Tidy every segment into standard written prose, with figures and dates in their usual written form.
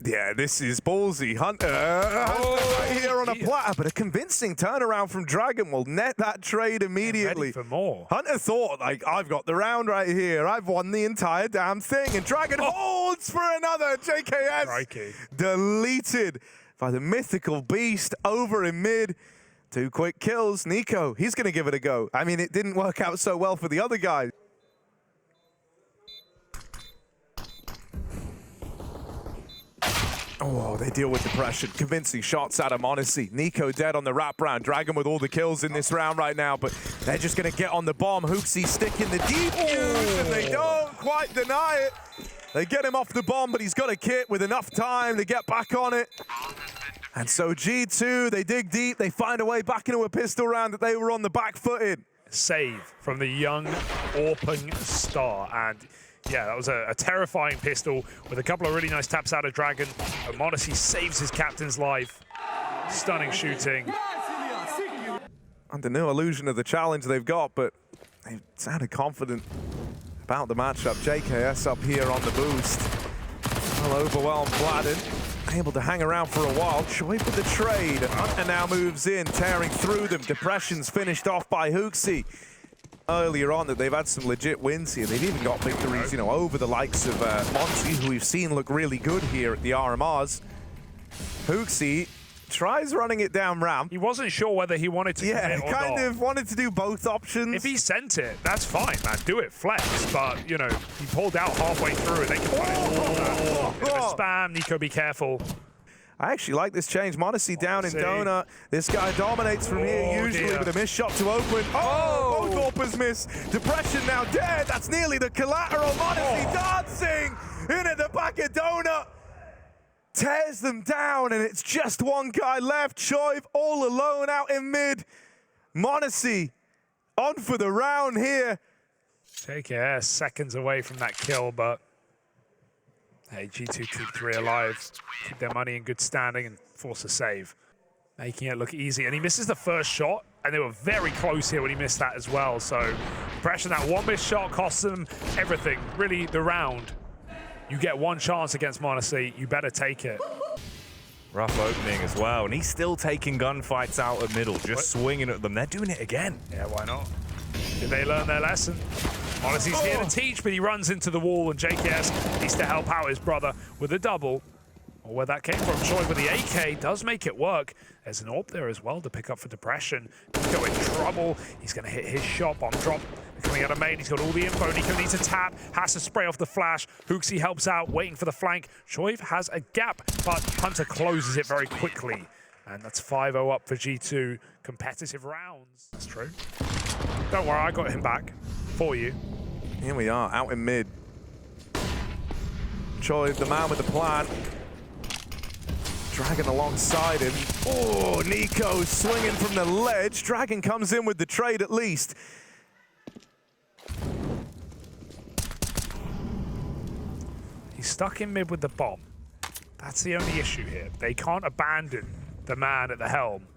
Yeah, this is ballsy. Hunter right here on a platter, but a convincing turnaround from Dragon will net that trade immediately. Ready for more. Hunter thought, like, I've got the round right here. I've won the entire damn thing. And Dragon holds for another. JKS Crikey. deleted by the mythical beast over in mid. 2 quick kills. Nico, he's going to give it a go. I mean, it didn't work out so well for the other guys. Oh, they deal with depression. Convincing shots out of m0NESY. Nico dead on the wraparound. Dragon with all the kills in this round right now, but they're just going to get on the bomb. HooXi sticking the deep use, and they don't quite deny it. They get him off the bomb, but he's got a kit with enough time to get back on it. And so G2, they dig deep. They find a way back into a pistol round that they were on the back footed. Save from the young Orping star. And yeah, that was a terrifying pistol with a couple of really nice taps out of Dragon. But m0NESY saves his captain's life. Stunning shooting. Under no illusion of the challenge they've got, but they sounded confident about the matchup. JKS up here on the boost. Well overwhelmed Vladin. Able to hang around for a while. Choi with the trade. Hunter now moves in, tearing through them. Depression's finished off by HooXi. Earlier on that they've had some legit wins here. They've even got victories, you know, over the likes of Monty, who we've seen look really good here at the RMRs. HooXi tries running it down ramp. He wasn't sure whether he wanted to commit or kind not. of wanted to do both options. If he sent it, that's fine, man. Do it, flex. But, you know, he pulled out halfway through and they can punish all of that. Bit of a spam. Nico, be careful. I actually like this change. m0NESY down in donut. This guy dominates from here usually with a missed shot to open. Oh, both Orpers miss. Depression now dead. That's nearly the collateral. m0NESY dancing in at the back of donut. Tears them down, and it's just one guy left. Choi all alone out in mid. m0NESY on for the round here. JKS seconds away from that kill, but hey, G2 keep 3 alive, keep their money in good standing, and force a save. Making it look easy, and he misses the first shot, and they were very close here when he missed that as well. So pressure, that one missed shot costs them everything, really the round. You get one chance against m0NESY, you better take it. Rough opening as well, and he's still taking gunfights out of middle, just swinging at them. They're doing it again. Yeah, why not? Did they learn their lesson? m0NESY's here to teach, but he runs into the wall, and JKS needs to help out his brother with a double. Or where that came from, Choi with the AK does make it work. There's an AWP there as well to pick up for Depression. Nico in trouble. He's going to hit his shot. Bomb drop coming out of main. He's got all the info. Nico needs a tap. Has to spray off the flash. HooXi helps out, waiting for the flank. Choi has a gap, but Hunter closes it very quickly. And that's 5-0 up for G2. Competitive rounds. That's true. Don't worry, I got him back for you. Here we are, out in mid. Choi, the man with the plan. Dragon alongside him. Oh, Nico swinging from the ledge. Dragon comes in with the trade at least. He's stuck in mid with the bomb. That's the only issue here. They can't abandon the man at the helm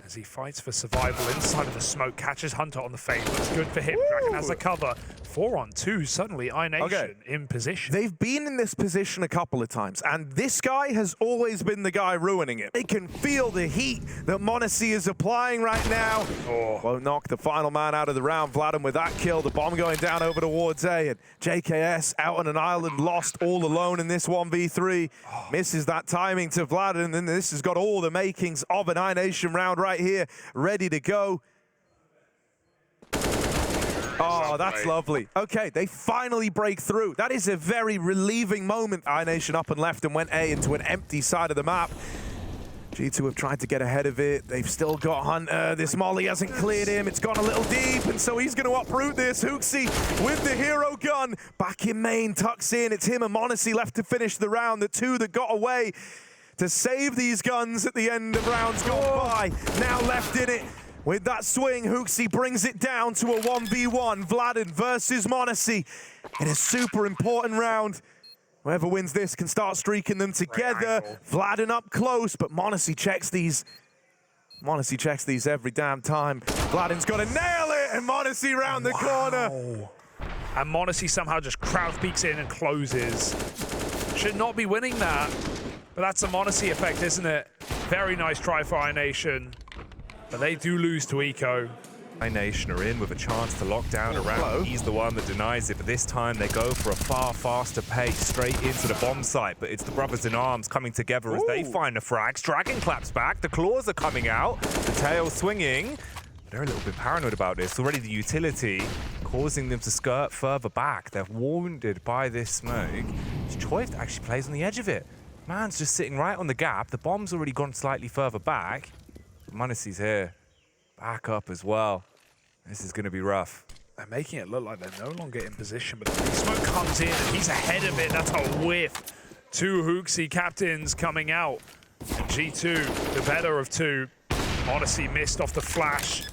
as he fights for survival inside of the smoke. Catches Hunter on the fade. Looks good for him. Dragon has the cover. 4-on-2. Suddenly, iNation in position. They've been in this position a couple of times, and this guy has always been the guy ruining it. They can feel the heat that m0NESY is applying right now. Won't knock the final man out of the round. Vladin with that kill. The bomb going down over towards A, and JKS out on an island, lost all alone in this 1v3. Misses that timing to Vladin, and this has got all the makings of an iNation round right here, ready to go. Oh, that's lovely. Okay, they finally break through. That is a very relieving moment. iNation up and left and went A into an empty side of the map. G2 have tried to get ahead of it. They've still got Hunter. This molly hasn't cleared him. It's gone a little deep, and so he's going to uproot this. HooXi with the hero gun. Back in main, tucks in. It's him and m0NESY left to finish the round. The two that got away to save these guns at the end of rounds gone by. Now left in it. With that swing, HooXi brings it down to a 1v1. Vladin versus m0NESY in a super important round. Whoever wins this can start streaking them together. Vladin up close, but m0NESY checks these. m0NESY checks these every damn time. Vladin's got to nail it, and m0NESY round the corner. And m0NESY somehow just crowd peeks in and closes. Should not be winning that. But that's the Monacy effect, isn't it? Very nice try for iNation. But they do lose to Eco. iNation are in with a chance to lock down around. Hello. He's the one that denies it, but this time they go for a far faster pace straight into the bomb site. But it's the brothers in arms coming together as they find the frags. Dragon claps back. The claws are coming out. The tail swinging. They're a little bit paranoid about this. Already the utility causing them to skirt further back. They're wounded by this smoke. Choice actually plays on the edge of it. Man's just sitting right on the gap. The bomb's already gone slightly further back. Monacy's here. Back up as well. This is going to be rough. They're making it look like they're no longer in position, but the smoke comes in and he's ahead of it. That's a whiff. Two Hooksy captains coming out. G2, the better of two. Monacy missed off the flash.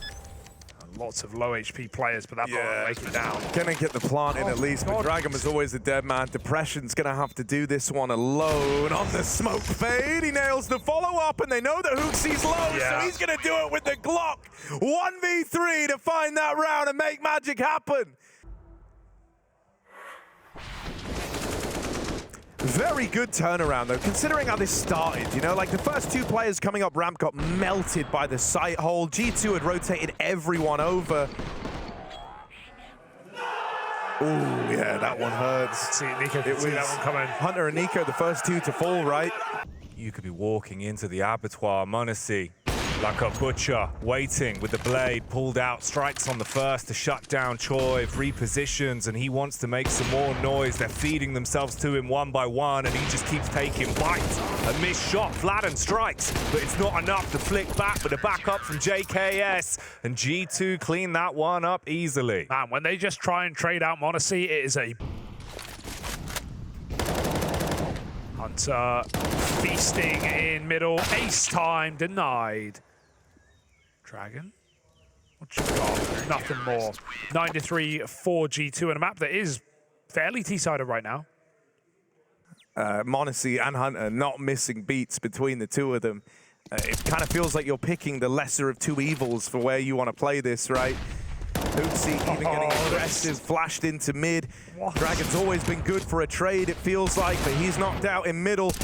Lots of low HP players, but that bomb will make it down. Gonna get the plant in at least, but Dragon was always a dead man. Depression's gonna have to do this one alone on the smoke fade. He nails the follow-up, and they know that Hooksy's low, so he's gonna do it with the Glock. 1v3 to find that round and make magic happen. Very good turnaround, though, considering how this started. You know, like the first two players coming up ramp got melted by the sight hole. G2 had rotated everyone over. Ooh, yeah, that one hurts. See, Nico can see that one coming. Hunter and Nico, the first two to fall, right? You could be walking into the abattoir, Monacy, like a butcher, waiting with the blade pulled out, strikes on the first to shut down Choi, repositions, and he wants to make some more noise. They're feeding themselves to him one by one, and he just keeps taking bites. A missed shot, Fladen strikes, but it's not enough to flick back with a backup from JKS, and G2 clean that one up easily. Man, when they just try and trade out Monacy, it is a... Hunter feasting in middle, ace time denied. Dragon, what you got? Nothing more. 9-3 for G2 in a map that is fairly T-sided right now. Monacy and Hunter not missing beats between the two of them. It kind of feels like you're picking the lesser of two evils for where you want to play this, right? Hooksy even getting aggressive, flashed into mid. What? Dragon's always been good for a trade, it feels like, but he's knocked out in middle.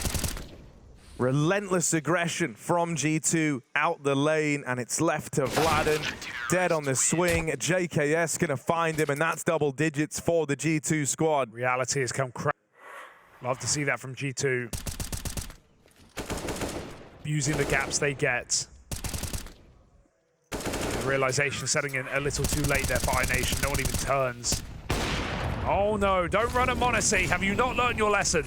Relentless aggression from G2 out the lane, and it's left to Vladen, dead on the swing. JKS gonna find him, and that's double digits for the G2 squad. Reality has come crack. Love to see that from G2. Using the gaps they get. The realization setting in a little too late there for iNation. No one even turns. Oh no, don't run at Monacy. Have you not learned your lesson?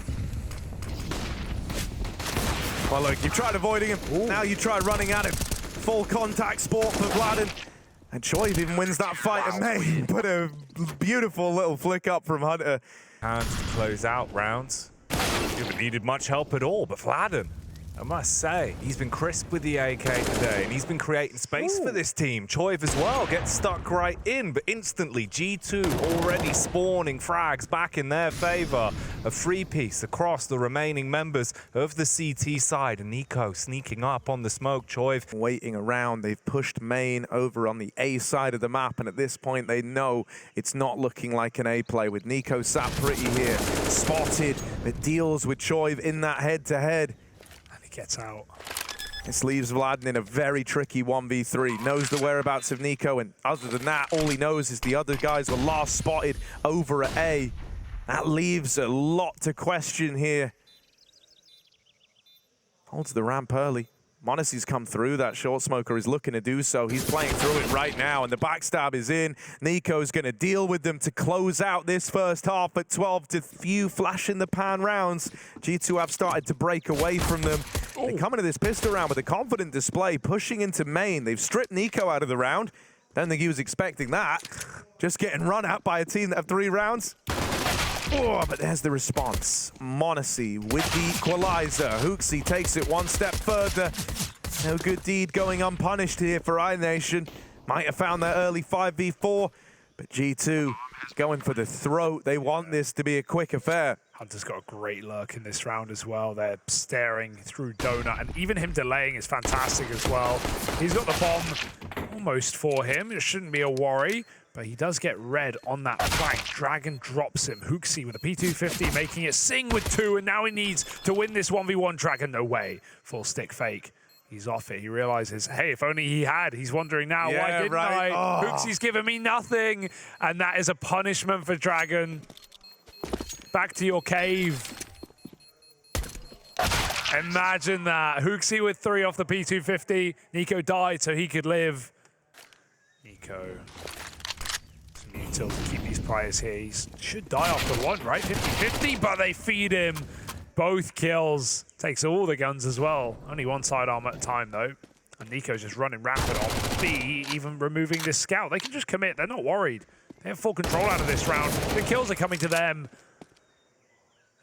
Well, look, you've tried avoiding him. Ooh. Now you try running at him. Full contact sport for Vladen. And Choi even wins that fight at main. But a beautiful little flick up from Hunter. Hands to close out rounds. You haven't needed much help at all, but Vladen, I must say, he's been crisp with the AK today, and he's been creating space for this team. Choi as well gets stuck right in, but instantly G2 already spawning frags back in their favor. A free piece across the remaining members of the CT side, and Nico sneaking up on the smoke. Choi waiting around, they've pushed main over on the A side of the map, and at this point they know it's not looking like an A play with Nico sat pretty here. Spotted, it deals with Choi in that head-to-head. Gets out. This leaves Vladen in a very tricky 1v3. Knows the whereabouts of Nico, and other than that, all he knows is the other guys were last spotted over at A. That leaves a lot to question here. Holds the ramp early. Monacy's come through. That short smoker is looking to do so. He's playing through it right now, and the backstab is in. Nico's going to deal with them to close out this first half at 12 to few flash in the pan rounds. G2 have started to break away from them. They come into this pistol round with a confident display, pushing into main. They've stripped Nico out of the round. Don't think he was expecting that. Just getting run at by a team that have 3 rounds. Oh, but there's the response. Monacy with the equalizer. Hooksy takes it one step further. No good deed going unpunished here for iNation. Might have found that early 5v4, but G2 going for the throat. They want this to be a quick affair. Hunter's got a great lurk in this round as well. They're staring through Donut, and even him delaying is fantastic as well. He's got the bomb almost for him. It shouldn't be a worry. But he does get red on that flank. Dragon drops him. Hooksy with a P250, making it Sing with 2, and now he needs to win this 1v1. Dragon, no way. Full stick fake. He's off it. He realizes, hey, if only he had. He's wondering now, why didn't I? Oh. Hooksy's giving me nothing. And that is a punishment for Dragon. Back to your cave. Imagine that. Hooksy with 3 off the P250. Nico died so he could live. Nico. Some util to keep these players here. He should die after 1, right? 50-50, but they feed him. Both kills. Takes all the guns as well. Only 1 sidearm at a time, though. And Nico's just running rampant on B, even removing this scout. They can just commit. They're not worried. They have full control out of this round. The kills are coming to them.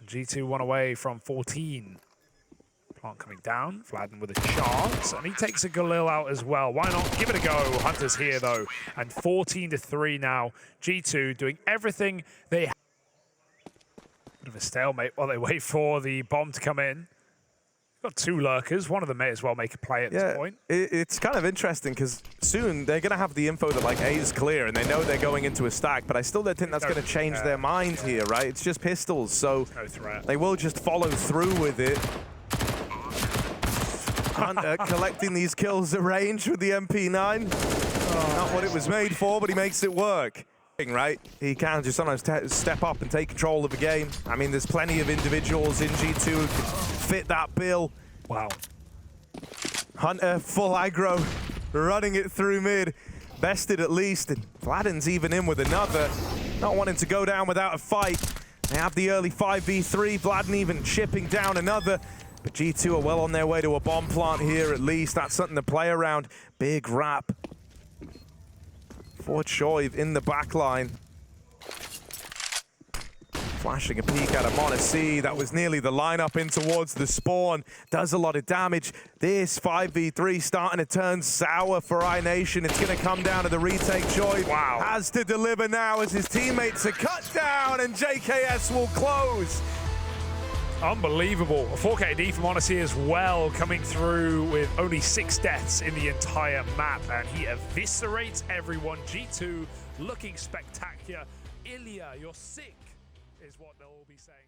And G2 1 away from 14. Plant coming down. Fladden with a chance. And he takes a Galil out as well. Why not? Give it a go. Hunter's here, though. And 14-3 now. G2 doing everything they have. Bit of a stalemate while they wait for the bomb to come in. Got 2 lurkers. One of them may as well make a play at this point. It's kind of interesting because soon they're going to have the info that like A is clear and they know they're going into a stack, but I still don't think that's going to change their mind here, right? It's just pistols, so no threat. They will just follow through with it. Hunter collecting these kills at range with the MP9. Not what it was made for, but he makes it work. Right? He can just sometimes step up and take control of the game. I mean, there's plenty of individuals in G2 who can fit that bill. Wow. Hunter, full aggro, running it through mid. Bested at least, and Fladden's even in with another. Not wanting to go down without a fight. They have the early 5v3, Fladden even chipping down another. But G2 are well on their way to a bomb plant here at least. That's something to play around. Big wrap. For Shoiv in the back line. Flashing a peek at Amon C. That was nearly the lineup in towards the spawn. Does a lot of damage. This 5v3 starting to turn sour for iNation. It's going to come down to the retake. Shoiv has to deliver now as his teammates are cut down and JKS will close. Unbelievable. A 4KD from Odyssey as well, coming through with only 6 deaths in the entire map, and he eviscerates everyone. G2 looking spectacular. Ilya, you're sick, is what they'll all be saying.